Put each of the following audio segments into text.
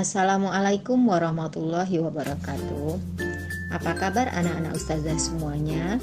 Assalamualaikum warahmatullahi wabarakatuh. Apa kabar anak-anak ustazah semuanya?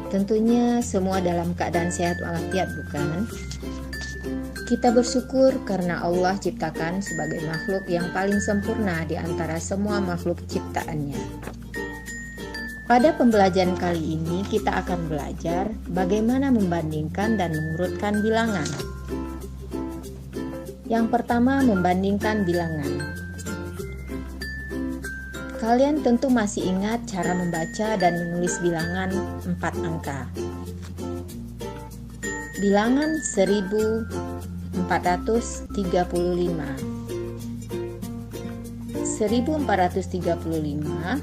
Tentunya semua dalam keadaan sehat walafiat, bukan? Kita bersyukur karena Allah ciptakan sebagai makhluk yang paling sempurna di antara semua makhluk ciptaannya. Pada pembelajaran kali ini kita akan belajar bagaimana membandingkan dan mengurutkan bilangan. Yang pertama, membandingkan bilangan. Kalian tentu masih ingat cara membaca dan menulis bilangan 4 angka. Bilangan 1435. 1435,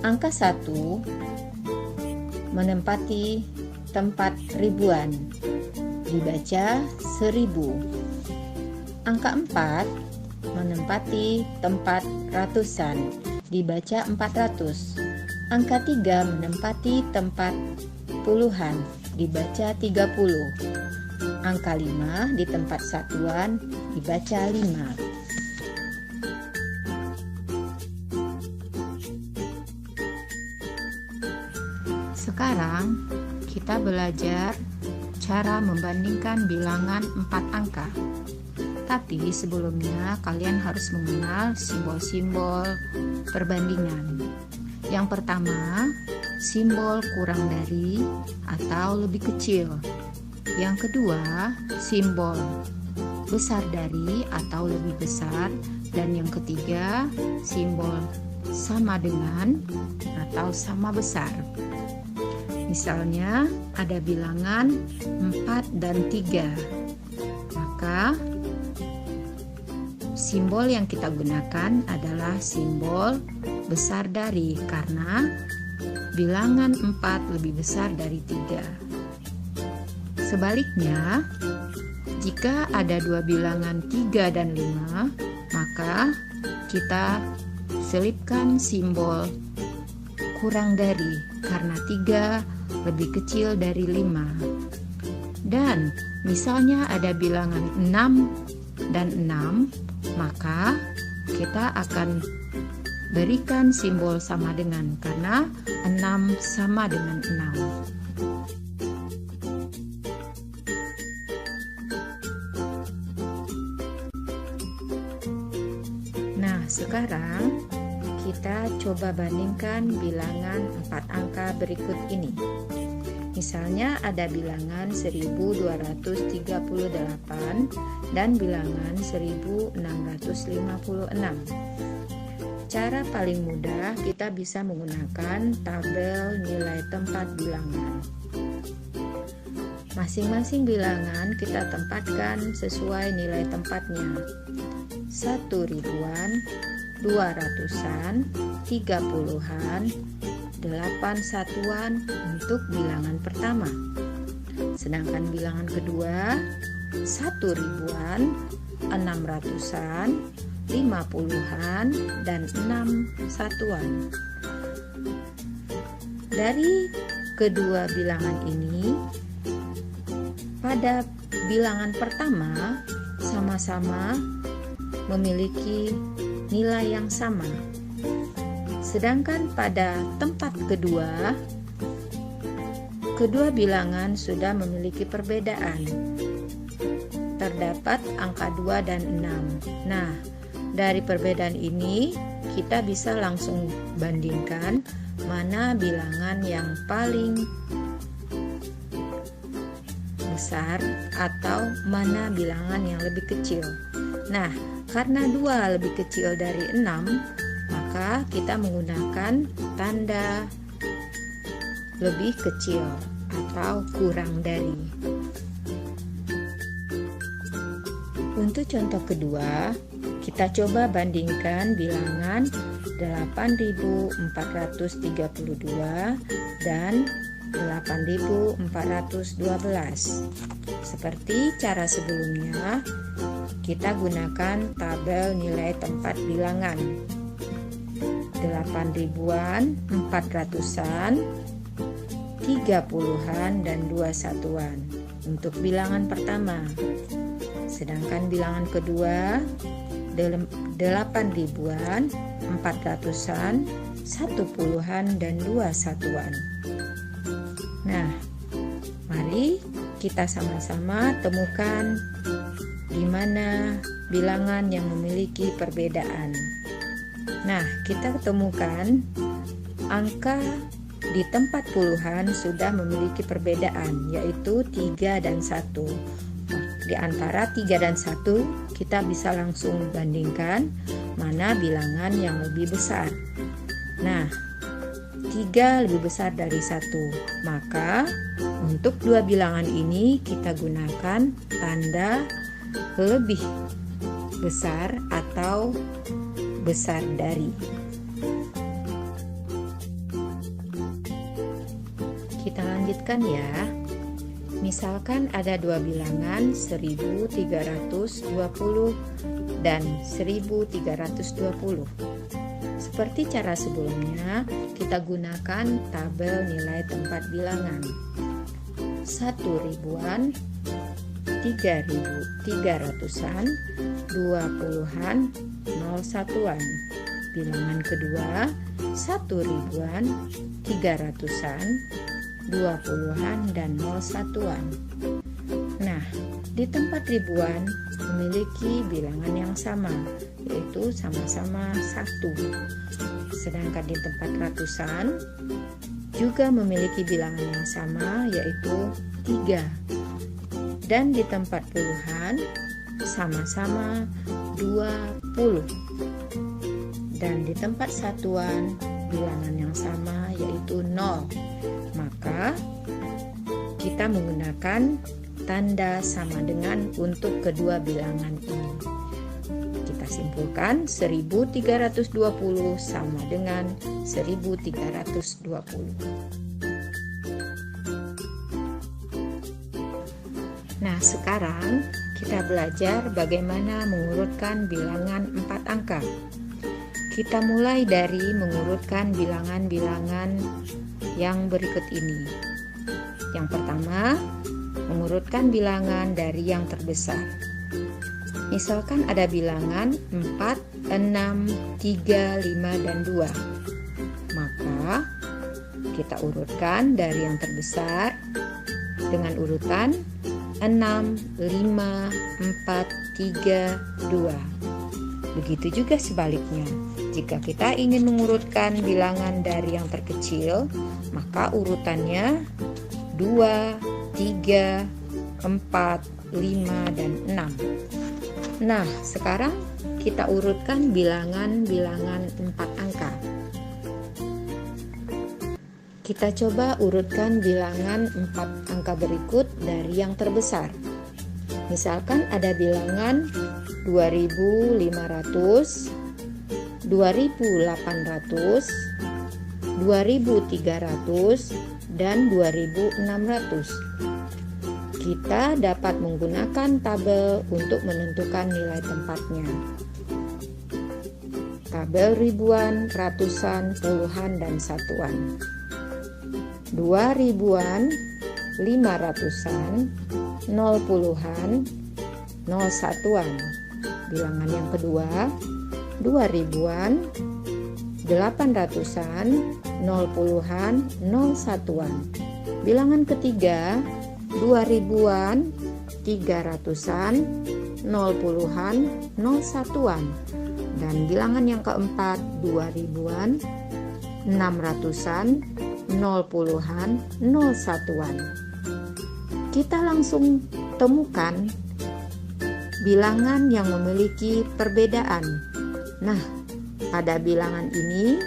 angka 1 menempati tempat ribuan, dibaca 1000. Angka 4 menempati tempat ratusan, dibaca 400. Angka 3 menempati tempat puluhan, dibaca 30. Angka 5 di tempat satuan, dibaca 5. Sekarang kita belajar cara membandingkan bilangan 4 angka. Tapi sebelumnya kalian harus mengenal simbol-simbol perbandingan. Yang pertama, simbol kurang dari atau lebih kecil. Yang kedua, simbol besar dari atau lebih besar. Dan yang ketiga, simbol sama dengan atau sama besar. Misalnya ada bilangan 4 dan 3. Maka simbol yang kita gunakan adalah simbol besar dari, karena bilangan 4 lebih besar dari 3. Sebaliknya, jika ada dua bilangan 3 dan 5, maka kita selipkan simbol kurang dari, karena 3 lebih kecil dari 5. Dan misalnya ada bilangan 6 dan 6, maka kita akan berikan simbol sama dengan, karena 6 sama dengan 6. Nah, sekarang kita coba bandingkan bilangan 4 angka berikut ini. Misalnya ada bilangan 1238 dan bilangan 1656. Cara paling mudah kita bisa menggunakan tabel nilai tempat bilangan. Masing-masing bilangan kita tempatkan sesuai nilai tempatnya. 1 ribuan, 200-an, 30-an, 8 satuan untuk bilangan pertama. Sedangkan bilangan kedua 1 ribuan, 600-an, 50-an, dan 6 satuan. Dari kedua bilangan ini, pada bilangan pertama sama-sama memiliki nilai yang sama. Sedangkan pada tempat kedua, kedua bilangan sudah memiliki perbedaan. Terdapat angka 2 dan 6. Nah, dari perbedaan ini kita bisa langsung bandingkan mana bilangan yang paling besar atau mana bilangan yang lebih kecil. Nah, karena 2 lebih kecil dari 6, maka kita menggunakan tanda lebih kecil atau kurang dari. Untuk contoh kedua, kita coba bandingkan bilangan 8432 dan 8412. Seperti cara sebelumnya, kita gunakan tabel nilai tempat bilangan. 8 ribuan, 400-an, 30-an, dan 2 satuan untuk bilangan pertama. Sedangkan bilangan kedua 8 ribuan, 400-an, 1 puluhan, dan 2 satuan. Nah, mari kita sama-sama temukan di mana bilangan yang memiliki perbedaan. Nah, kita temukan angka di tempat puluhan sudah memiliki perbedaan, yaitu 3 dan 1. Di antara 3 dan 1, kita bisa langsung bandingkan mana bilangan yang lebih besar. Nah, 3 lebih besar dari 1. Maka, untuk dua bilangan ini kita gunakan tanda lebih besar atau besar dari. Kita lanjutkan ya. Misalkan ada dua bilangan 1320 dan 1320. Seperti cara sebelumnya, kita gunakan tabel nilai tempat bilangan. 1 ribuan, 3.300-an, 2 puluhan, 0 satuan. Bilangan kedua 1 ribuan, 300-an, 2 puluhan, dan 0 satuan. Nah, di tempat ribuan memiliki bilangan yang sama, yaitu sama-sama 1. Sedangkan di tempat ratusan juga memiliki bilangan yang sama, yaitu 3. Dan di tempat puluhan sama-sama 20. Dan di tempat satuan bilangan yang sama, yaitu 0. Maka kita menggunakan tanda sama dengan untuk kedua bilangan ini. Kita simpulkan 1320 sama dengan 1320. Nah, sekarang kita belajar bagaimana mengurutkan bilangan 4 angka. Kita mulai dari mengurutkan bilangan-bilangan yang berikut ini. Yang pertama, mengurutkan bilangan dari yang terbesar. Misalkan ada bilangan 4, 6, 3, 5, dan 2. Maka kita urutkan dari yang terbesar dengan urutan 6, 5, 4, 3, 2. Begitu juga sebaliknya. Jika kita ingin mengurutkan bilangan dari yang terkecil, maka urutannya 2, 3, 4, 5, dan 6. Nah, sekarang kita urutkan bilangan-bilangan 4 angka. Kita coba urutkan bilangan 4 angka berikut dari yang terbesar. Misalkan ada bilangan 2500, 2800, 2300, dan 2600. Kita dapat menggunakan tabel untuk menentukan nilai tempatnya. Tabel ribuan, ratusan, puluhan, dan satuan. 2 ribuan, 500-an, 0 puluhan, 0 satuan. Bilangan yang kedua 2 ribuan, 800-an, 0 puluhan, 0 satuan. Bilangan ketiga 2 ribuan, 300-an, 0 puluhan, 0 satuan. Dan bilangan yang keempat 2 ribuan, 600-an, 0 puluhan, 0 satuan. Kita langsung temukan bilangan yang memiliki perbedaan. Nah, pada bilangan ini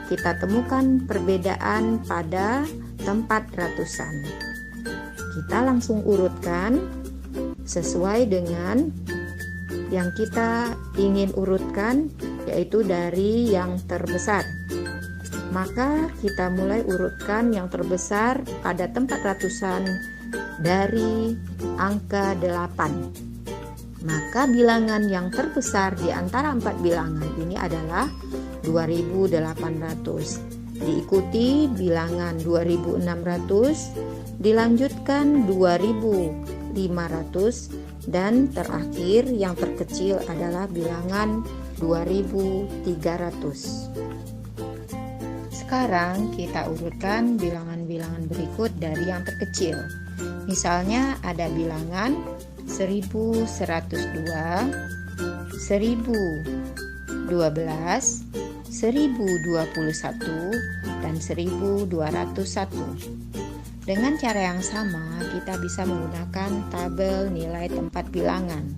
kita temukan perbedaan pada tempat ratusan. Kita langsung urutkan sesuai dengan yang kita ingin urutkan, yaitu dari yang terbesar. Maka kita mulai urutkan yang terbesar pada tempat ratusan dari angka 8. Maka bilangan yang terbesar di antara 4 bilangan ini adalah 2800. Diikuti bilangan 2600, dilanjutkan 2500, Dan terakhir yang terkecil adalah bilangan 2300. Sekarang kita urutkan bilangan-bilangan berikut dari yang terkecil. Misalnya ada bilangan 1102, 1012, 1021, dan 1201. Dengan cara yang sama, kita bisa menggunakan tabel nilai tempat bilangan.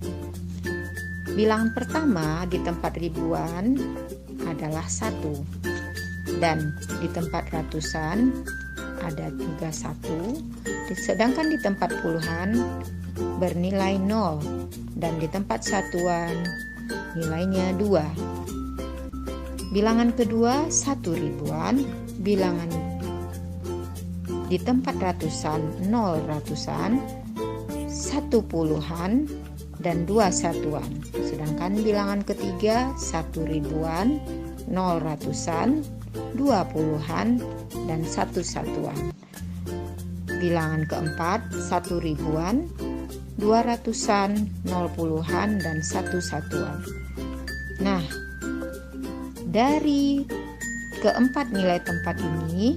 Bilangan pertama di tempat ribuan adalah 1. Dan di tempat ratusan ada juga 1, sedangkan di tempat puluhan bernilai 0, dan di tempat satuan nilainya 2. Bilangan kedua 1 ribuan, bilangan di tempat ratusan 0 ratusan, 1 puluhan, dan 2 satuan. Sedangkan bilangan ketiga 1 ribuan, 0 ratusan, 2 puluhan, dan 1 satuan. Bilangan keempat 1 ribuan, 2 ratusan, 0 puluhan, dan 1 satuan. Nah, dari keempat nilai tempat ini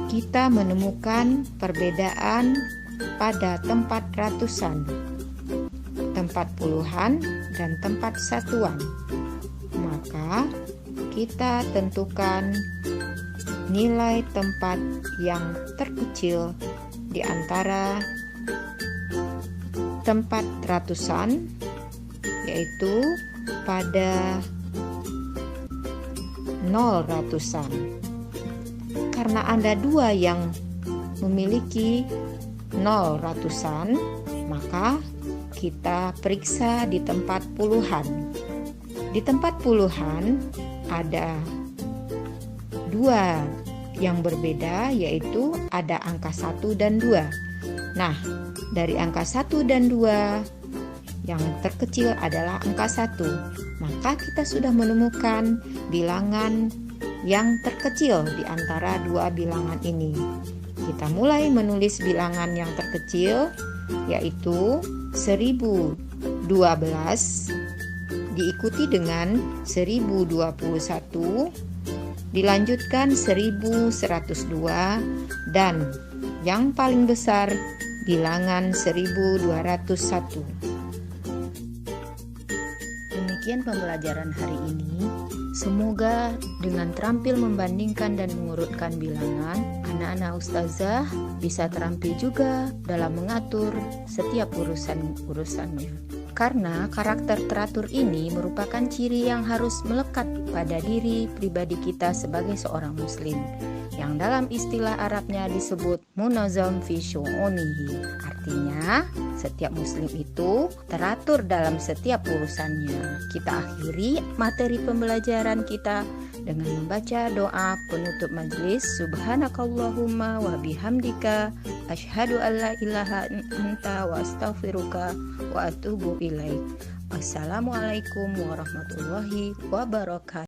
kita menemukan perbedaan pada tempat ratusan, tempat puluhan, dan tempat satuan. Maka kita tentukan nilai tempat yang terkecil di antara tempat ratusan, yaitu pada 0 ratusan. Karena ada 2 yang memiliki 0 ratusan, maka kita periksa di tempat puluhan. Di tempat puluhan ada 2 yang berbeda, yaitu ada angka 1 dan 2. Nah, dari angka 1 dan 2 yang terkecil adalah angka 1. Maka kita sudah menemukan bilangan yang terkecil di antara 2 bilangan ini. Kita mulai menulis bilangan yang terkecil, yaitu 1012 diikuti dengan 1021, dilanjutkan 1102, dan yang paling besar bilangan 1201. Demikian pembelajaran hari ini. Semoga dengan terampil membandingkan dan mengurutkan bilangan, anak-anak ustazah bisa terampil juga dalam mengatur setiap urusannya. Karena karakter teratur ini merupakan ciri yang harus melekat pada diri pribadi kita sebagai seorang muslim, yang dalam istilah Arabnya disebut munazam fi syu'unihi. Artinya, setiap muslim itu teratur dalam setiap urusannya. Kita akhiri materi pembelajaran kita dengan membaca doa penutup majelis. Subhanakallahumma wa bihamdika asyhadu an la ilaha anta wa astaghfiruka wa atubu ilaik. Wassalamualaikum warahmatullahi wabarakatuh.